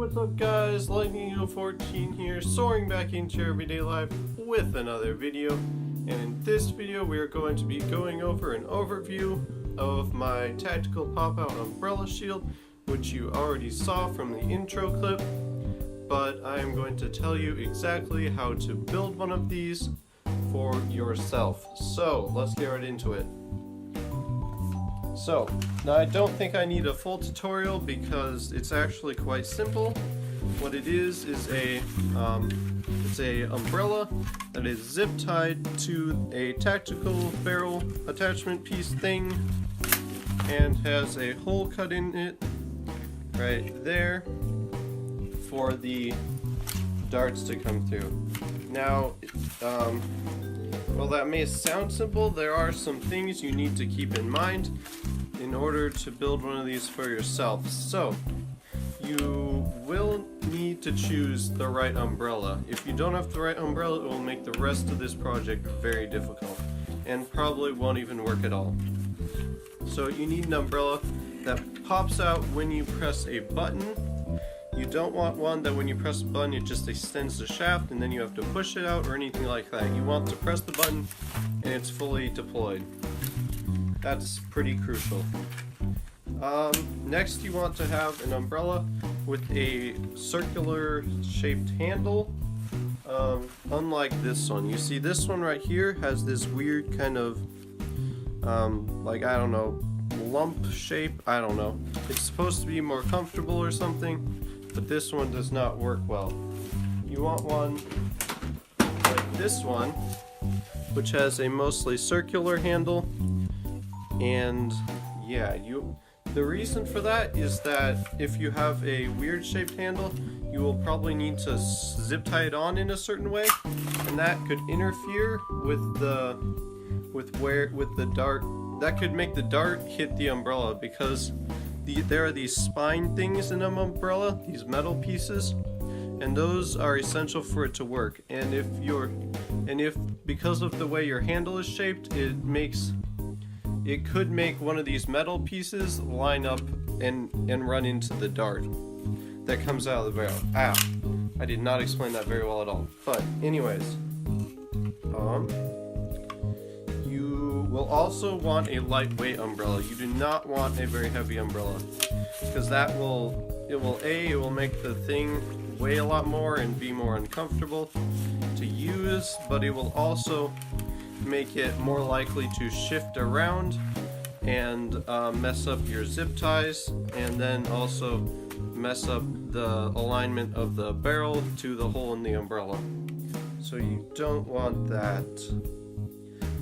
what's up guys, Lightning014 here, soaring back into your everyday life with another video. And in this video we are going to be going over an overview of my tactical pop-out umbrella shield, which you already saw from the intro clip. But I am going to tell you exactly how to build one of these for yourself. So let's get right into it. So, now I don't think I need a full tutorial because it's actually quite simple. What it is a it's a umbrella that is zip tied to a tactical barrel attachment piece thing and has a hole cut in it right there for the darts to come through. Now, well, that may sound simple. There are some things you need to keep in mind in order to build one of these for yourself. So, you will need to choose the right umbrella. If you don't have the right umbrella, it will make the rest of this project very difficult and probably won't even work at all. So you need an umbrella that pops out when you press a button. You don't want one that when you press a button it just extends the shaft and then you have to push it out or anything like that. You want to press the button and it's fully deployed. That's pretty crucial. Next you want to have an umbrella with a circular shaped handle, unlike this one. You see this one right here has this weird kind of like, I don't know, lump shape. I don't know. It's supposed to be more comfortable or something, but this one does not work well. You want one like this one, which has a mostly circular handle, and yeah, the reason for that is that if you have a weird shaped handle, you will probably need to zip tie it on in a certain way, and that could interfere with the dart. That could make the dart hit the umbrella because there are these spine things in an umbrella, these metal pieces, and those are essential for it to work. And if because of the way your handle is shaped, it could make one of these metal pieces line up and run into the dart that comes out of the barrel. Ah, I did not explain that very well at all. But anyways, you will also want a lightweight umbrella. You do not want a very heavy umbrella because it will make the thing weigh a lot more and be more uncomfortable to use, but it will also make it more likely to shift around and mess up your zip ties, and then also mess up the alignment of the barrel to the hole in the umbrella. So you don't want that.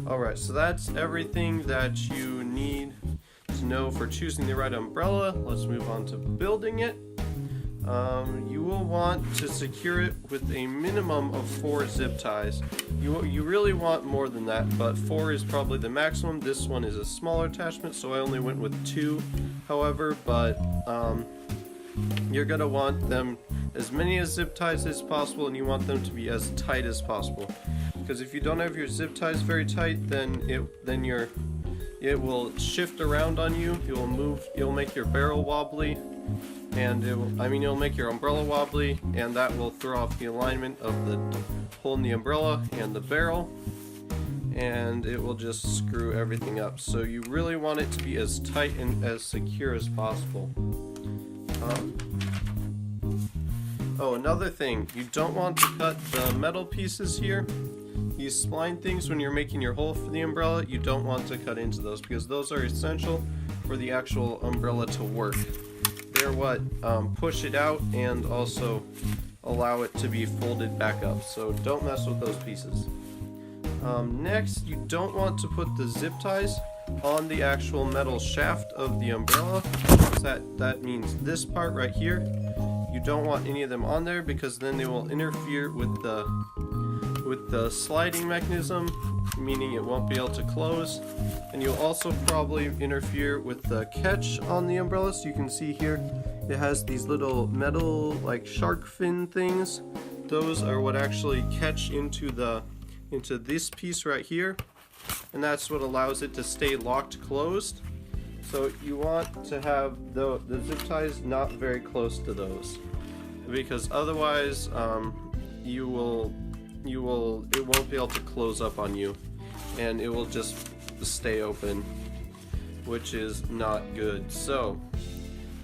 Alright, so that's everything that you need to know for choosing the right umbrella. Let's move on to building it. You will want to secure it with a minimum of 4 zip ties. You really want more than that, but 4 is probably the maximum. This one is a smaller attachment, so I only went with 2, however, but you're going to want them as many zip ties as possible, and you want them to be as tight as possible. Because if you don't have your zip ties very tight, then it will shift around on you. It'll make your barrel wobbly, and it'll make your umbrella wobbly, and that will throw off the alignment of the hole in the umbrella and the barrel, and it will just screw everything up. So you really want it to be as tight and as secure as possible. Oh, another thing, you don't want to cut the metal pieces here. These spline things, when you're making your hole for the umbrella, you don't want to cut into those because those are essential for the actual umbrella to work. They're what push it out and also allow it to be folded back up, so don't mess with those pieces. Next, you don't want to put the zip ties on the actual metal shaft of the umbrella. That means this part right here. You don't want any of them on there because then they will interfere with the sliding mechanism, meaning it won't be able to close, and you'll also probably interfere with the catch on the umbrella. So you can see here it has these little metal like shark fin things. Those are what actually catch into this piece right here, and that's what allows it to stay locked closed. So you want to have the zip ties not very close to those. because otherwise it won't be able to close up on you, and it will just stay open, which is not good. So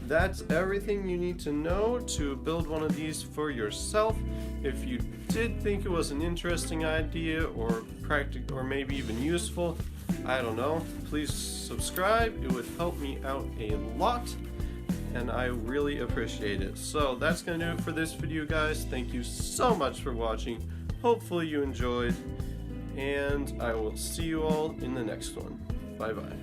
that's everything you need to know to build one of these for yourself. If you did think it was an interesting idea or practical or maybe even useful, I don't know, please subscribe. It would help me out a lot, and I really appreciate it. So that's gonna do it for this video, guys. Thank you so much for watching. Hopefully you enjoyed, and I will see you all in the next one. Bye bye.